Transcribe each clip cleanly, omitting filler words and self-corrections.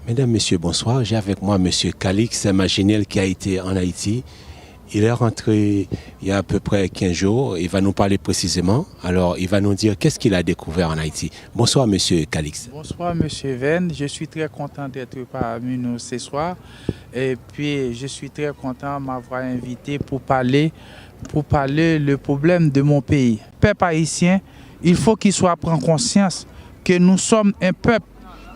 Mesdames, Messieurs, bonsoir. J'ai avec moi Monsieur Calix, un Maginel qui a été en Haïti. Il est rentré il y a à peu près 15 jours. Il va nous parler précisément. Alors, il va nous dire qu'est-ce qu'il a découvert en Haïti. Bonsoir, Monsieur Calix. Bonsoir, Monsieur Venn. Je suis très content d'être parmi nous ce soir. Et puis, je suis très content de m'avoir invité pour parler le problème de mon pays. Peuple haïtien, il faut qu'il soit prendre conscience que nous sommes un peuple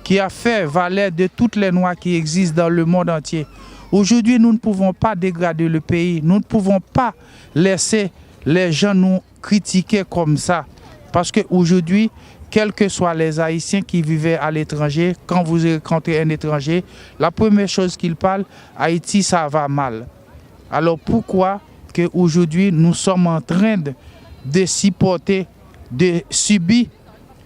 qui a fait valer de toutes les lois qui existent dans le monde entier. Aujourd'hui, nous ne pouvons pas dégrader le pays. Nous ne pouvons pas laisser les gens nous critiquer comme ça. Parce qu'aujourd'hui, quels que soient les Haïtiens qui vivaient à l'étranger, quand vous rencontrez un étranger, la première chose qu'il parle, Haïti, ça va mal. Alors pourquoi qu'aujourd'hui, nous sommes en train de supporter, de subir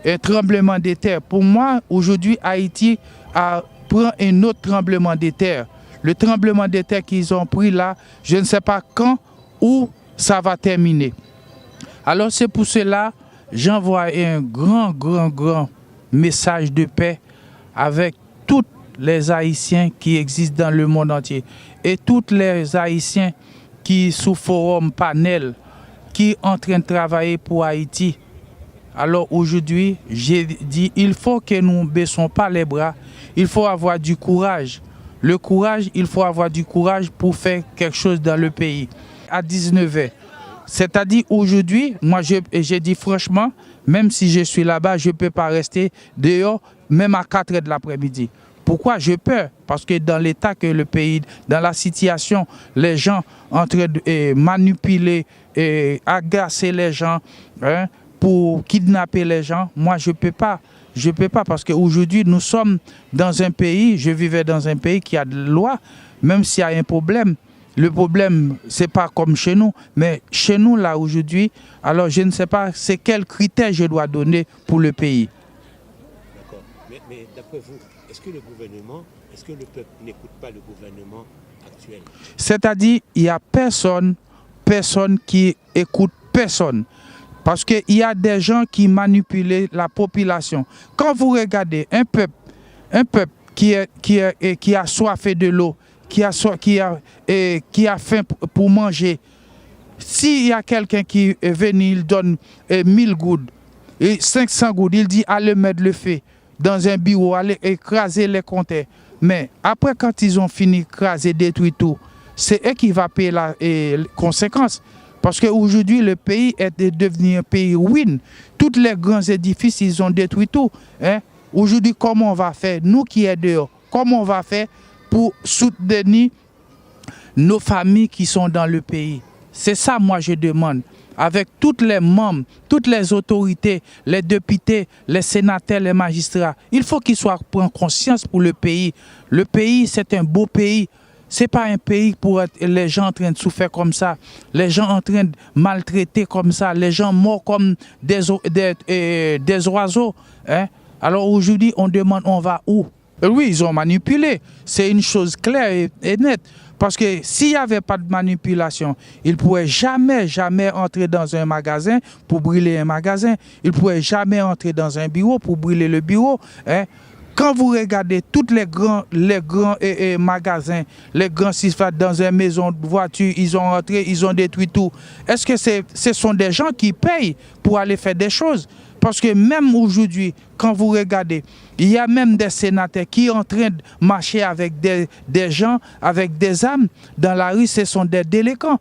un tremblement de terre? Pour moi, aujourd'hui, Haïti prend un autre tremblement de terre. Le tremblement de terre qu'ils ont pris là, je ne sais pas quand ou ça va terminer. Alors c'est pour cela j'envoie un grand message de paix avec tous les Haïtiens qui existent dans le monde entier et tous les Haïtiens qui sous forum panel qui sont en train de travailler pour Haïti. Alors aujourd'hui, j'ai dit il faut que nous ne baissons pas les bras, il faut avoir du courage. Le courage, il faut avoir du courage pour faire quelque chose dans le pays. À 19 h, c'est-à-dire aujourd'hui, moi j'ai dit franchement, même si je suis là-bas, je ne peux pas rester dehors, même à 4 h de l'après-midi. Pourquoi j'ai peur? Parce que dans l'état que le pays, dans la situation, les gens en train de manipuler, agacer les gens, hein, pour kidnapper les gens, moi je ne peux pas. Je ne peux pas parce qu'aujourd'hui, nous sommes dans un pays, je vivais dans un pays qui a de loi, même s'il y a un problème. Le problème, ce n'est pas comme chez nous, mais chez nous, là, aujourd'hui, alors je ne sais pas c'est quels critères je dois donner pour le pays. D'accord. Mais d'après vous, est-ce que le peuple n'écoute pas le gouvernement actuel? C'est-à-dire, il n'y a personne qui écoute personne. Parce qu'il y a des gens qui manipulent la population. Quand vous regardez un peuple qui a soif de l'eau, qui a faim pour manger, s'il y a quelqu'un qui est venu, il donne 1000 gouttes, et 500 gouttes, il dit allez mettre le feu dans un bureau, allez écraser les compteurs. Mais après, quand ils ont fini d'écraser, détruire tout, c'est eux qui vont payer les conséquences. Parce qu'aujourd'hui, le pays est devenu un pays ruine. Tous les grands édifices, ils ont détruit tout. Hein? Aujourd'hui, comment on va faire, nous qui sommes dehors, comment on va faire pour soutenir nos familles qui sont dans le pays? C'est ça, moi, je demande. Avec tous les membres, toutes les autorités, les députés, les sénateurs, les magistrats, il faut qu'ils soient prendre conscience pour le pays. Le pays, c'est un beau pays. Ce n'est pas un pays pour être les gens en train de souffrir comme ça, les gens en train de maltraiter comme ça, les gens morts comme des oiseaux. Hein? Alors aujourd'hui, on demande on va où? Oui, ils ont manipulé. C'est une chose claire et nette. Parce que s'il n'y avait pas de manipulation, ils ne pourraient jamais entrer dans un magasin pour brûler un magasin. Ils ne pourraient jamais entrer dans un bureau pour brûler le bureau. Hein? Quand vous regardez tous les grands magasins, les grands surfaces dans une maison de voiture, ils ont rentré, ils ont détruit tout. Est-ce que ce sont des gens qui payent pour aller faire des choses? Parce que même aujourd'hui, quand vous regardez, il y a même des sénateurs qui sont en train de marcher avec des gens, avec des armes dans la rue, ce sont des délinquants.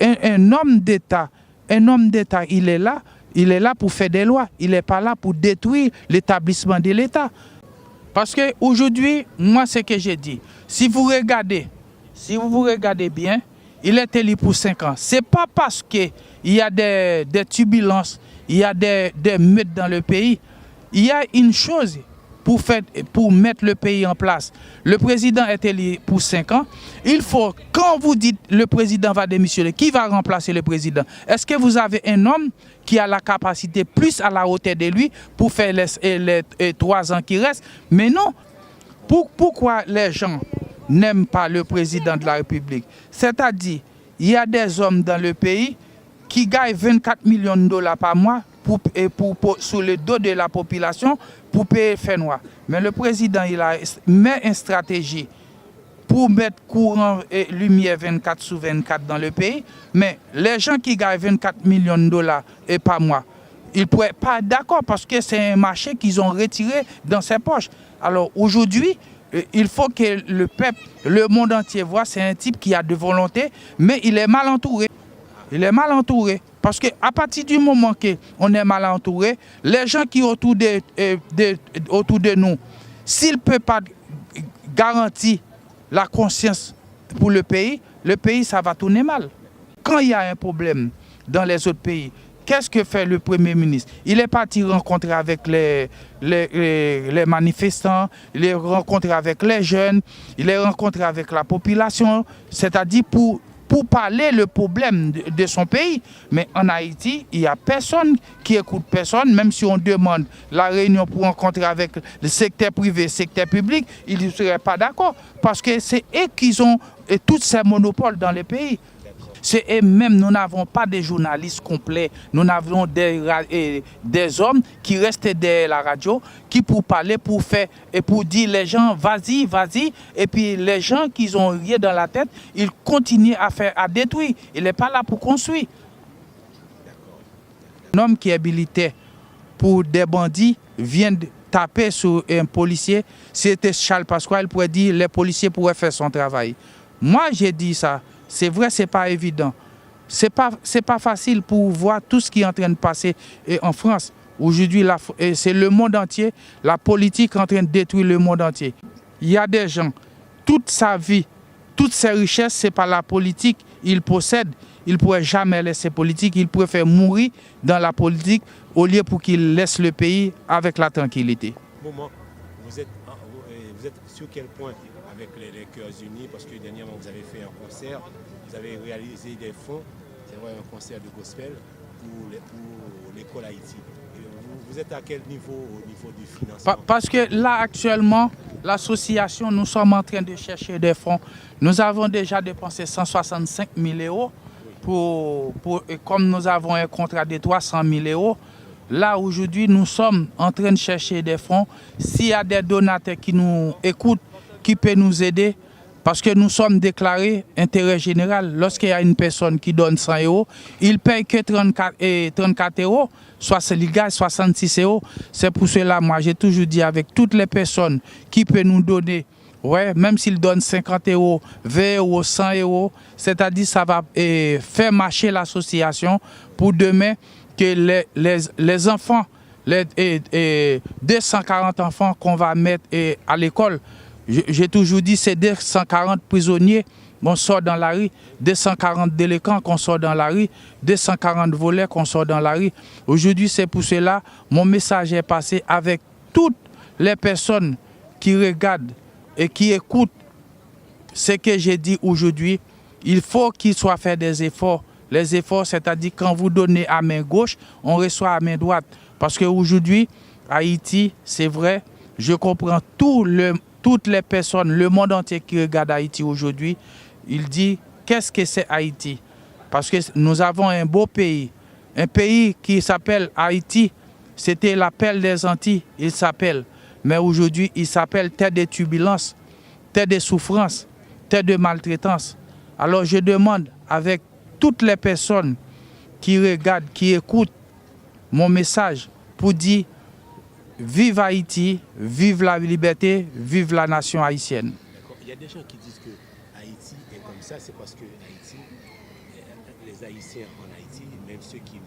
Un homme d'État, il est là pour faire des lois. Il n'est pas là pour détruire l'établissement de l'État. Parce qu'aujourd'hui, moi, ce que j'ai dit, si vous regardez bien, il est élu pour 5 ans. Ce n'est pas parce qu'il y a des turbulences, il y a des meutes dans le pays. Il y a une chose pour mettre le pays en place. Le président est élu pour 5 ans. Il faut, quand vous dites le président va démissionner, qui va remplacer le président? Est-ce que vous avez un homme qui a la capacité plus à la hauteur de lui pour faire les 3 ans qui restent? Mais non. Pourquoi les gens n'aiment pas le président de la République? C'est-à-dire, il y a des hommes dans le pays qui gagnent 24 millions de dollars par mois, sur le dos de la population pour payer fait noir. Mais le président, il a mis une stratégie pour mettre courant et lumière 24/24 dans le pays. Mais les gens qui gagnent 24 millions de dollars et pas moi, ils ne pourraient pas être d'accord parce que c'est un marché qu'ils ont retiré dans ses poches. Alors aujourd'hui, il faut que le peuple, le monde entier voit, c'est un type qui a de volonté, mais il est mal entouré. Il est mal entouré. Parce qu'à partir du moment qu'on est mal entouré, les gens qui sont autour de nous, s'ils ne peuvent pas garantir la conscience pour le pays, ça va tourner mal. Quand il y a un problème dans les autres pays, qu'est-ce que fait le Premier ministre? Il est parti rencontrer avec les manifestants, il est rencontré avec les jeunes, il est rencontré avec la population, c'est-à-dire pour parler le problème de son pays. Mais en Haïti, il n'y a personne qui écoute personne, même si on demande la réunion pour rencontrer avec le secteur privé, le secteur public, ils ne seraient pas d'accord. Parce que c'est eux qui ont tous ces monopoles dans le pays. C'est eux-mêmes, nous n'avons pas de journalistes complets, nous avons des hommes qui restent derrière la radio, qui pour parler, pour faire, et pour dire les gens, vas-y, vas-y, et puis les gens qui ont rien dans la tête, ils continuent à détruire, il n'est pas là pour construire. Un homme qui est habilité pour des bandits vient de taper sur un policier, c'était Charles Pasqua, il pourrait dire les policiers pourraient faire son travail. Moi, j'ai dit ça. C'est vrai, ce n'est pas évident. Ce n'est pas facile pour voir tout ce qui est en train de passer en France. Aujourd'hui, c'est le monde entier, la politique est en train de détruire le monde entier. Il y a des gens, toute sa vie, toutes ses richesses, ce n'est pas la politique qu'il possède. Il ne pourrait jamais laisser politique, il préfère mourir dans la politique au lieu pour qu'il laisse le pays avec la tranquillité. Moment, vous êtes sur quel point avec les Cœurs Unis, parce que dernièrement vous avez fait un concert, vous avez réalisé des fonds, c'est vrai, un concert de gospel pour l'école Haïti. Vous êtes à quel niveau au niveau du financement? Parce que là actuellement, l'association, nous sommes en train de chercher des fonds. Nous avons déjà dépensé 165 000 € comme nous avons un contrat de 300 000 €. Là, aujourd'hui, nous sommes en train de chercher des fonds. S'il y a des donateurs qui nous écoutent, qui peuvent nous aider, parce que nous sommes déclarés intérêt général. Lorsqu'il y a une personne qui donne 100 €, il ne paye que 34 €, soit c'est légal, 66 €. C'est pour cela, moi, j'ai toujours dit avec toutes les personnes qui peuvent nous donner, ouais, même s'ils donnent 50 €, 20 €, 100 €, c'est-à-dire ça va faire marcher l'association pour demain que les enfants, les 240 enfants qu'on va mettre à l'école, j'ai toujours dit c'est 240 prisonniers qu'on sort dans la rue, 240 délinquants qu'on sort dans la rue, 240 voleurs qu'on sort dans la rue. Aujourd'hui, c'est pour cela mon message est passé avec toutes les personnes qui regardent et qui écoutent ce que j'ai dit aujourd'hui. Il faut qu'il soit fait des efforts. Les efforts, c'est-à-dire quand vous donnez à main gauche, on reçoit à main droite. Parce qu'aujourd'hui, Haïti, c'est vrai, je comprends toutes les personnes, le monde entier qui regarde Haïti aujourd'hui, il dit qu'est-ce que c'est Haïti? Parce que nous avons un beau pays, un pays qui s'appelle Haïti, c'était la perle des Antilles, il s'appelle. Mais aujourd'hui, il s'appelle terre de turbulences, terre de souffrances, terre de maltraitance. Alors je demande avec toutes les personnes qui regardent, qui écoutent mon message pour dire vive Haïti, vive la liberté, vive la nation haïtienne. Il y a des gens qui disent que Haïti est comme ça, c'est parce que Haïti, les Haïtiens en Haïti, même ceux qui...